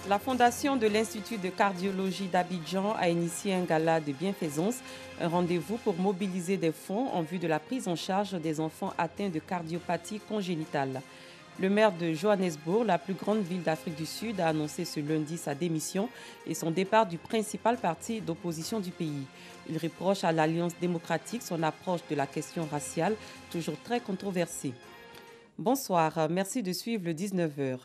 La fondation de l'Institut de cardiologie d'Abidjan a initié un gala de bienfaisance, un rendez-vous pour mobiliser des fonds en vue de la prise en charge des enfants atteints de cardiopathie congénitale. Le maire de Johannesburg, la plus grande ville d'Afrique du Sud, a annoncé ce lundi sa démission et son départ du principal parti d'opposition du pays. Il reproche à l'Alliance démocratique son approche de la question raciale, toujours très controversée. Bonsoir, merci de suivre le 19h.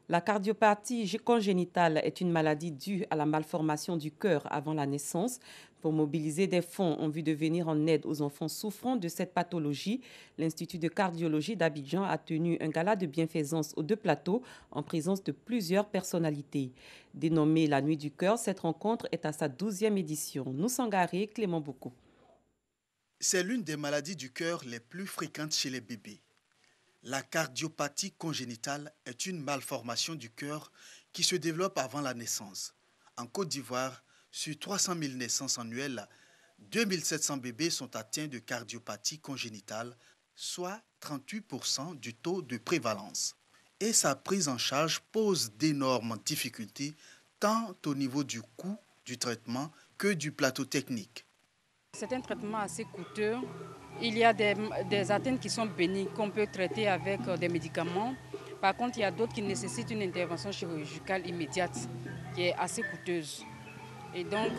La cardiopathie congénitale est une maladie due à la malformation du cœur avant la naissance. Pour mobiliser des fonds en vue de venir en aide aux enfants souffrant de cette pathologie, l'Institut de cardiologie d'Abidjan a tenu un gala de bienfaisance aux deux plateaux en présence de plusieurs personnalités. Dénommée la Nuit du cœur, cette rencontre est à sa 12e édition. Nous Sangaré, Clément Boukou. C'est l'une des maladies du cœur les plus fréquentes chez les bébés. La cardiopathie congénitale est une malformation du cœur qui se développe avant la naissance. En Côte d'Ivoire, sur 300 000 naissances annuelles, 2 700 bébés sont atteints de cardiopathie congénitale, soit 38% du taux de prévalence. Et sa prise en charge pose d'énormes difficultés, tant au niveau du coût du traitement que du plateau technique. C'est un traitement assez coûteux. Il y a des atteintes qui sont bénignes qu'on peut traiter avec des médicaments. Par contre, il y a d'autres qui nécessitent une intervention chirurgicale immédiate qui est assez coûteuse. Et donc,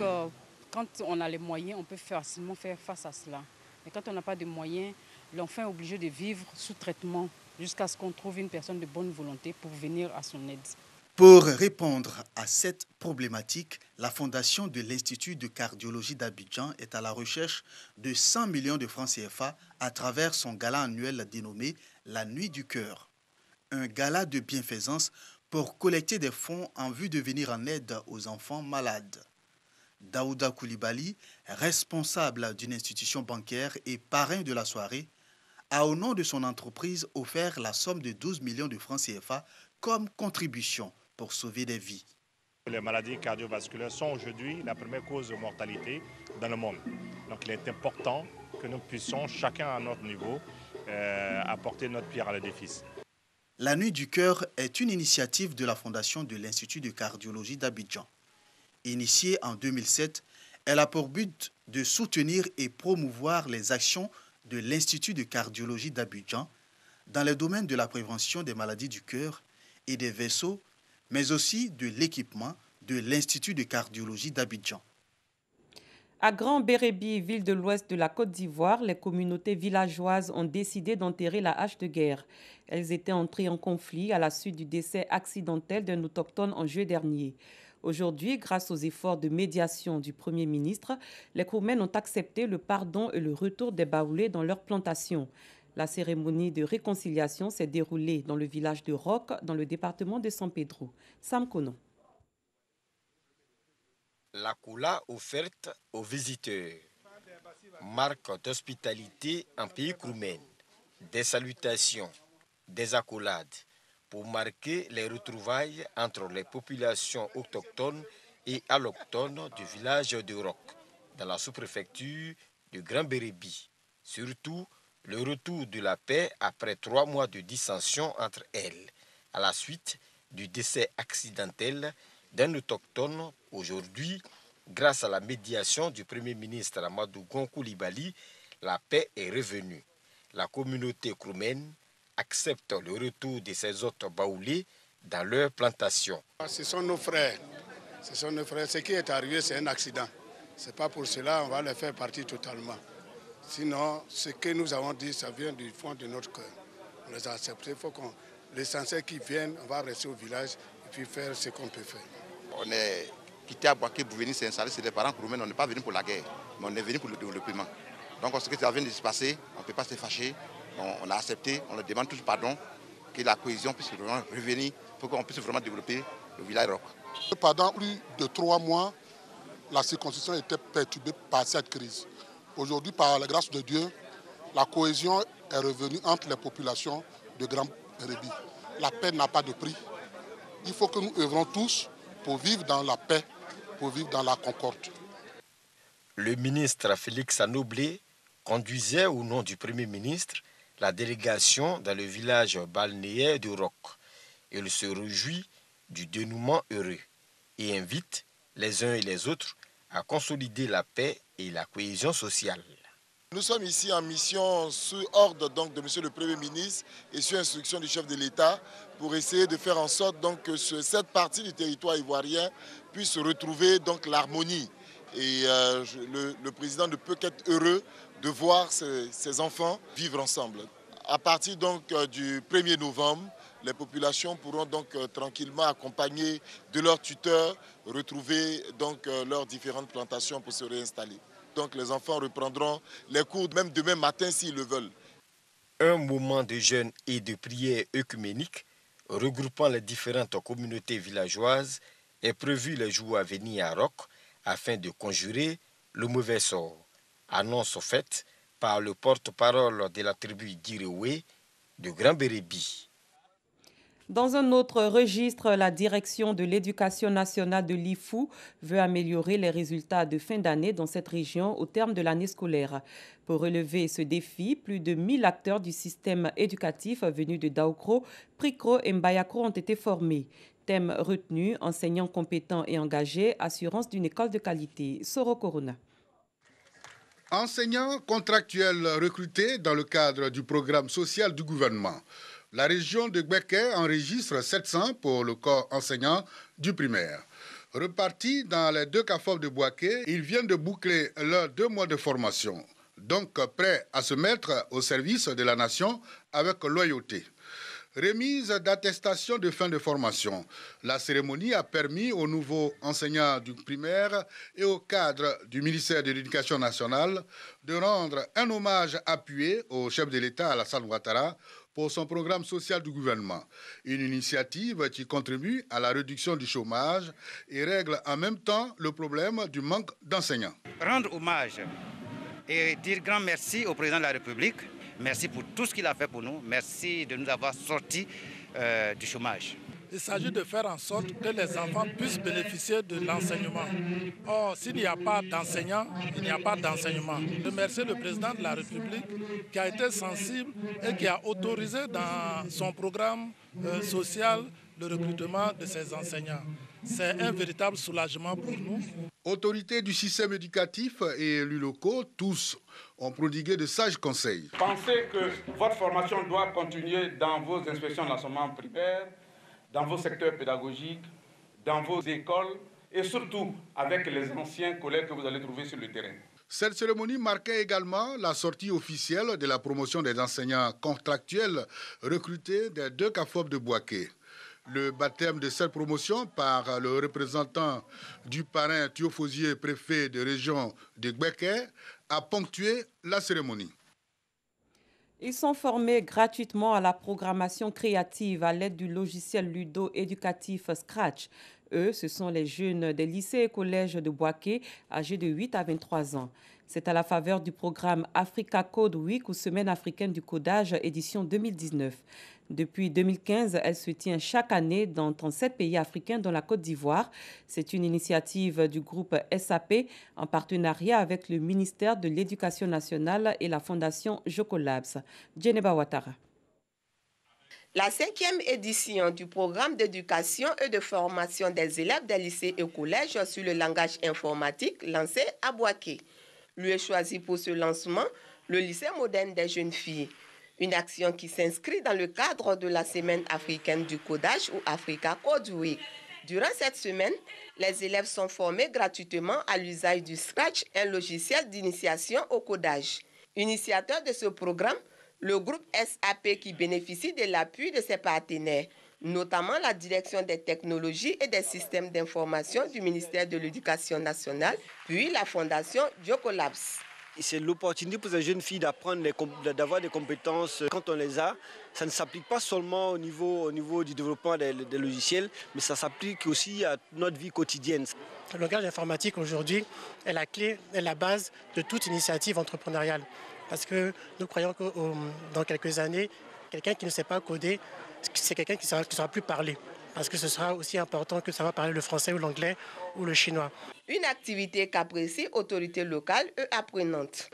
quand on a les moyens, on peut facilement faire face à cela. Mais quand on n'a pas de moyens, l'enfant est obligé de vivre sous traitement jusqu'à ce qu'on trouve une personne de bonne volonté pour venir à son aide. Pour répondre à cette problématique, la fondation de l'Institut de cardiologie d'Abidjan est à la recherche de 100 millions de francs CFA à travers son gala annuel dénommé La Nuit du cœur. Un gala de bienfaisance pour collecter des fonds en vue de venir en aide aux enfants malades. Daouda Koulibaly, responsable d'une institution bancaire et parrain de la soirée, a au nom de son entreprise offert la somme de 12 millions de francs CFA comme contribution pour sauver des vies. Les maladies cardiovasculaires sont aujourd'hui la première cause de mortalité dans le monde. Donc il est important que nous puissions, chacun à notre niveau, apporter notre pierre à l'édifice. La Nuit du cœur est une initiative de la fondation de l'Institut de cardiologie d'Abidjan. Initiée en 2007, elle a pour but de soutenir et promouvoir les actions de l'Institut de cardiologie d'Abidjan dans les domaines de la prévention des maladies du cœur et des vaisseaux, mais aussi de l'équipement de l'Institut de cardiologie d'Abidjan. À Grand Bérébi, ville de l'ouest de la Côte d'Ivoire, les communautés villageoises ont décidé d'enterrer la hache de guerre. Elles étaient entrées en conflit à la suite du décès accidentel d'un autochtone en juillet dernier. Aujourd'hui, grâce aux efforts de médiation du Premier ministre, les Kroumen ont accepté le pardon et le retour des Baoulés dans leurs plantations. La cérémonie de réconciliation s'est déroulée dans le village de Roc, dans le département de San Pedro. Sam Kono. La coula offerte aux visiteurs, marque d'hospitalité en pays Kroumen, des salutations, des accolades pour marquer les retrouvailles entre les populations autochtones et allochtones du village de Roc, dans la sous-préfecture de Grand Bérébi. Surtout, le retour de la paix après 3 mois de dissension entre elles, à la suite du décès accidentel d'un autochtone. Aujourd'hui, grâce à la médiation du Premier ministre Amadou Gon Coulibaly, la paix est revenue. La communauté kroumen accepte le retour de ces autres baoulés dans leur plantation. Ce sont nos frères. Ce sont nos frères. Ce qui est arrivé, c'est un accident. Ce n'est pas pour cela qu'on va les faire partir totalement. Sinon, ce que nous avons dit, ça vient du fond de notre cœur. On les a acceptés. Il faut qu'on l'essentiel qui viennent, on va rester au village et puis faire ce qu'on peut faire. On est quitté à Boaké pour venir s'installer. C'est des parents kroumen. On n'est pas venu pour la guerre, mais on est venu pour le développement. Donc, ce qui vient de se passer, on ne peut pas se fâcher. On a accepté, on leur demande tous pardon, que la cohésion puisse vraiment revenir, pour qu'on puisse vraiment développer le village Roc. Pendant plus de 3 mois, la circoncision était perturbée par cette crise. Aujourd'hui, par la grâce de Dieu, la cohésion est revenue entre les populations de Grand Bérébi. La paix n'a pas de prix. Il faut que nous œuvrons tous pour vivre dans la paix, pour vivre dans la concorde. Le ministre Félix Anoblé conduisait au nom du Premier ministre la délégation dans le village balnéaire de Roc. Il se réjouit du dénouement heureux. et invite les uns et les autres à consolider la paix et la cohésion sociale. Nous sommes ici en mission sous ordre donc, de M. le Premier ministre et sur instruction du chef de l'État pour essayer de faire en sorte donc, que cette partie du territoire ivoirien puisse retrouver l'harmonie. Et le président ne peut qu'être heureux de voir ses enfants vivre ensemble. À partir donc, du 1er novembre, les populations pourront donc tranquillement accompagner de leurs tuteurs, retrouver donc leurs différentes plantations pour se réinstaller. Donc les enfants reprendront les cours même demain matin s'ils le veulent. Un moment de jeûne et de prière œcuménique regroupant les différentes communautés villageoises est prévu les jours à venir à Roc afin de conjurer le mauvais sort. Annonce faite par le porte-parole de la tribu d'Iréoué de Grand Bérébi. Dans un autre registre, la direction de l'éducation nationale de l'IFU veut améliorer les résultats de fin d'année dans cette région au terme de l'année scolaire. Pour relever ce défi, plus de 1000 acteurs du système éducatif venus de Daokro, Prikro et Mbayakro ont été formés. Thème retenu, enseignants compétents et engagés, assurance d'une école de qualité. Soro Corona. Enseignants contractuels recrutés dans le cadre du programme social du gouvernement. La région de Gbeke enregistre 700 pour le corps enseignant du primaire. Repartis dans les 2 CAFOB de Bouaké, ils viennent de boucler leurs 2 mois de formation. Donc prêts à se mettre au service de la nation avec loyauté. Remise d'attestation de fin de formation. La cérémonie a permis aux nouveaux enseignants du primaire et aux cadres du ministère de l'Éducation nationale de rendre un hommage appuyé au chef de l'État Alassane Ouattara pour son programme social du gouvernement. Une initiative qui contribue à la réduction du chômage et règle en même temps le problème du manque d'enseignants. Rendre hommage et dire grand merci au président de la République. Merci pour tout ce qu'il a fait pour nous. Merci de nous avoir sortis du chômage. Il s'agit de faire en sorte que les enfants puissent bénéficier de l'enseignement. Or, s'il n'y a pas d'enseignants, il n'y a pas d'enseignement. Je remercie le président de la République qui a été sensible et qui a autorisé dans son programme social le recrutement de ces enseignants. C'est un véritable soulagement pour nous. Autorités du système éducatif et élus locaux, tous ont prodigué de sages conseils. Pensez que votre formation doit continuer dans vos inspections d'enseignement primaire, dans vos secteurs pédagogiques, dans vos écoles et surtout avec les anciens collègues que vous allez trouver sur le terrain. Cette cérémonie marquait également la sortie officielle de la promotion des enseignants contractuels recrutés des 2 CAFOB de Bouaké. Le baptême de cette promotion par le représentant du parrain Thiofosier, préfet de région de Gbeke, a ponctué la cérémonie. Ils sont formés gratuitement à la programmation créative à l'aide du logiciel ludo-éducatif Scratch. Eux, ce sont les jeunes des lycées et collèges de Bouaké, âgés de 8 à 23 ans. C'est à la faveur du programme Africa Code Week ou Semaine africaine du codage, édition 2019. Depuis 2015, elle se tient chaque année dans 37 pays africains, dont la Côte d'Ivoire. C'est une initiative du groupe SAP en partenariat avec le ministère de l'Éducation nationale et la fondation Jocolabs. Djeneba Ouattara. La 5e édition du programme d'éducation et de formation des élèves des lycées et collèges sur le langage informatique lancé à Bouaké. Lui est choisi pour ce lancement le lycée moderne des jeunes filles. Une action qui s'inscrit dans le cadre de la Semaine africaine du codage ou Africa Code Week. Durant cette semaine, les élèves sont formés gratuitement à l'usage du Scratch, un logiciel d'initiation au codage. Initiateur de ce programme, le groupe SAP qui bénéficie de l'appui de ses partenaires, notamment la Direction des technologies et des systèmes d'information du ministère de l'Éducation nationale, puis la fondation Jocolabs. C'est l'opportunité pour les jeunes filles d'apprendre, d'avoir des compétences quand on les a. Ça ne s'applique pas seulement au niveau du développement des logiciels, mais ça s'applique aussi à notre vie quotidienne. Le langage informatique aujourd'hui est la clé, est la base de toute initiative entrepreneuriale. Parce que nous croyons que dans quelques années, quelqu'un qui ne sait pas coder, c'est quelqu'un qui ne saura plus parler. Parce que ce sera aussi important que ça va parler le français ou l'anglais ou le chinois. Une activité qu'apprécient autorités locales et apprenantes.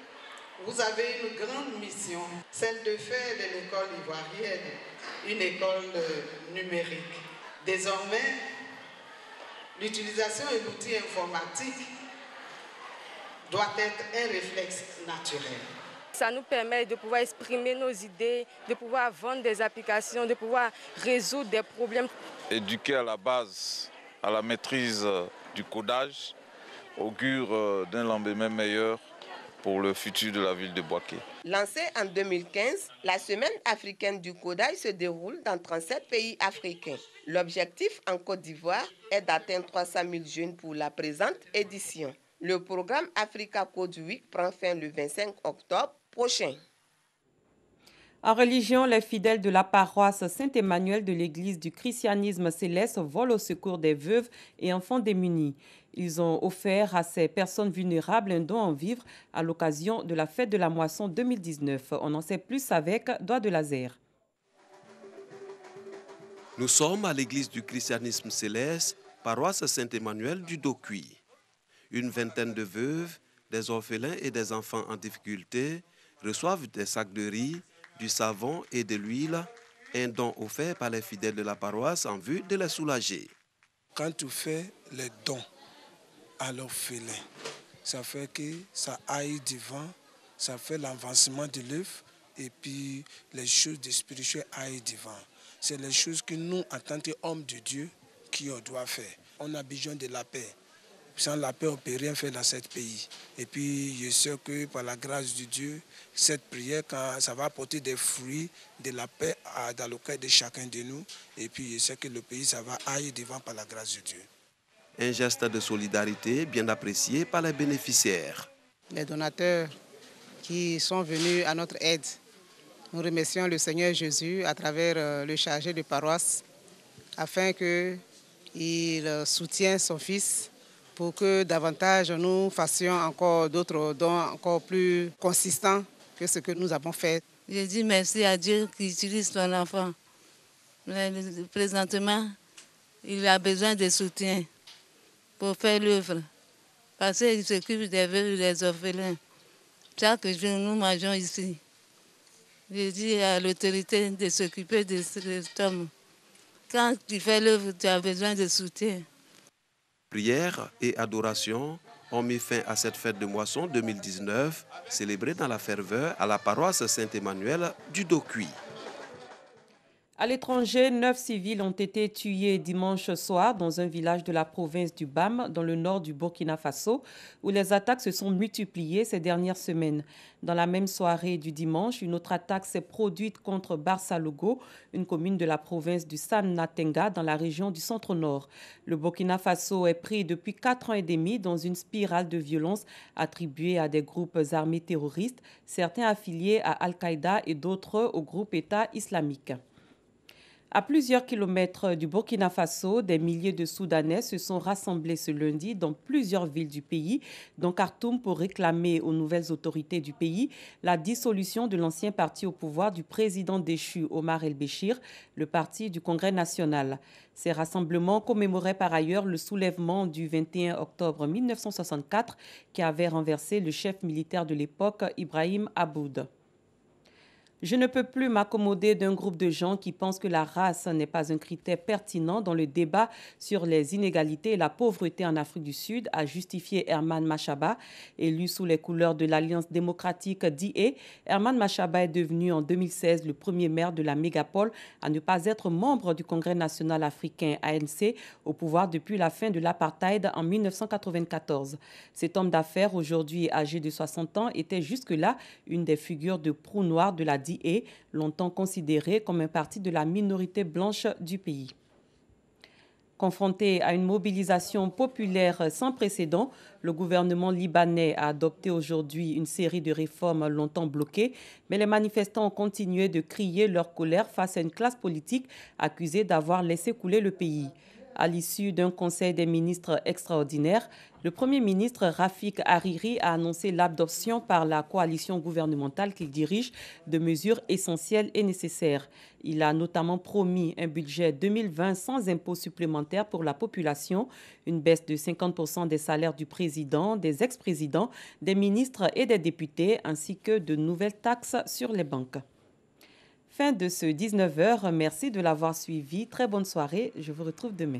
Vous avez une grande mission, celle de faire de l'école ivoirienne une école numérique. Désormais, l'utilisation de l'outil informatique doit être un réflexe naturel. Ça nous permet de pouvoir exprimer nos idées, de pouvoir vendre des applications, de pouvoir résoudre des problèmes. Éduquer à la base, à la maîtrise du codage, augure d'un lendemain meilleur pour le futur de la ville de Bouaké. Lancée en 2015, la Semaine africaine du codage se déroule dans 37 pays africains. L'objectif en Côte d'Ivoire est d'atteindre 300 000 jeunes pour la présente édition. Le programme Africa Code Week prend fin le 25 octobre prochain. En religion, les fidèles de la paroisse Saint-Emmanuel de l'église du christianisme céleste volent au secours des veuves et enfants démunis. Ils ont offert à ces personnes vulnérables un don en vivre à l'occasion de la fête de la moisson 2019. On en sait plus avec Doigt de Laser. Nous sommes à l'église du christianisme céleste, paroisse Saint-Emmanuel du Dokuy. Une vingtaine de veuves, des orphelins et des enfants en difficulté reçoivent des sacs de riz, du savon et de l'huile, un don offert par les fidèles de la paroisse en vue de les soulager. Quand tu fais les dons à l'orphelin, ça fait que ça aille devant, ça fait l'avancement de l'œuvre et puis les choses de spirituel aillent devant. C'est les choses que nous, en tant qu'hommes de Dieu, qui on doit faire. On a besoin de la paix. Sans la paix, on ne peut rien faire dans ce pays. Et puis, je sais que par la grâce de Dieu, cette prière, quand ça va apporter des fruits de la paix dans le cœur de chacun de nous. Et puis, je sais que le pays, ça va aller devant par la grâce de Dieu. Un geste de solidarité bien apprécié par les bénéficiaires. Les donateurs qui sont venus à notre aide, nous remercions le Seigneur Jésus à travers le chargé de paroisse afin qu'il soutienne son fils pour que davantage nous fassions encore d'autres dons encore plus consistants que ce que nous avons fait. Je dis merci à Dieu qui utilise ton enfant. Mais présentement, il a besoin de soutien pour faire l'œuvre. Parce qu'il s'occupe des veuves et des orphelins. Chaque jour, nous mangeons ici. Je dis à l'autorité de s'occuper de cet homme. Quand tu fais l'œuvre, tu as besoin de soutien. Prières et adoration ont mis fin à cette fête de moisson 2019, célébrée dans la ferveur à la paroisse Saint-Emmanuel du Dokuy. À l'étranger, 9 civils ont été tués dimanche soir dans un village de la province du Bam, dans le nord du Burkina Faso, où les attaques se sont multipliées ces dernières semaines. Dans la même soirée du dimanche, une autre attaque s'est produite contre Barsalogo, une commune de la province du Sam-Natenga, dans la région du centre-nord. Le Burkina Faso est pris depuis 4 ans et demi dans une spirale de violence attribuée à des groupes armés terroristes, certains affiliés à Al-Qaïda et d'autres au groupe État islamique. À plusieurs kilomètres du Burkina Faso, des milliers de Soudanais se sont rassemblés ce lundi dans plusieurs villes du pays, dont Khartoum, pour réclamer aux nouvelles autorités du pays la dissolution de l'ancien parti au pouvoir du président déchu Omar El-Béchir, le parti du Congrès national. Ces rassemblements commémoraient par ailleurs le soulèvement du 21 octobre 1964 qui avait renversé le chef militaire de l'époque, Ibrahim Aboud. Je ne peux plus m'accommoder d'un groupe de gens qui pensent que la race n'est pas un critère pertinent dans le débat sur les inégalités et la pauvreté en Afrique du Sud, a justifié Herman Machaba. Élu sous les couleurs de l'Alliance démocratique DA, Herman Machaba est devenu en 2016 le premier maire de la mégapole à ne pas être membre du Congrès national africain ANC, au pouvoir depuis la fin de l'apartheid en 1994. Cet homme d'affaires, aujourd'hui âgé de 60 ans, était jusque-là une des figures de proue noire de la DA, longtemps considéré comme un parti de la minorité blanche du pays. Confronté à une mobilisation populaire sans précédent, le gouvernement libanais a adopté aujourd'hui une série de réformes longtemps bloquées, mais les manifestants ont continué de crier leur colère face à une classe politique accusée d'avoir laissé couler le pays. À l'issue d'un conseil des ministres extraordinaire, le Premier ministre Rafik Hariri a annoncé l'adoption par la coalition gouvernementale qu'il dirige de mesures essentielles et nécessaires. Il a notamment promis un budget 2020 sans impôts supplémentaires pour la population, une baisse de 50% des salaires du président, des ex-présidents, des ministres et des députés, ainsi que de nouvelles taxes sur les banques. Fin de ce 19h. Merci de l'avoir suivi. Très bonne soirée. Je vous retrouve demain.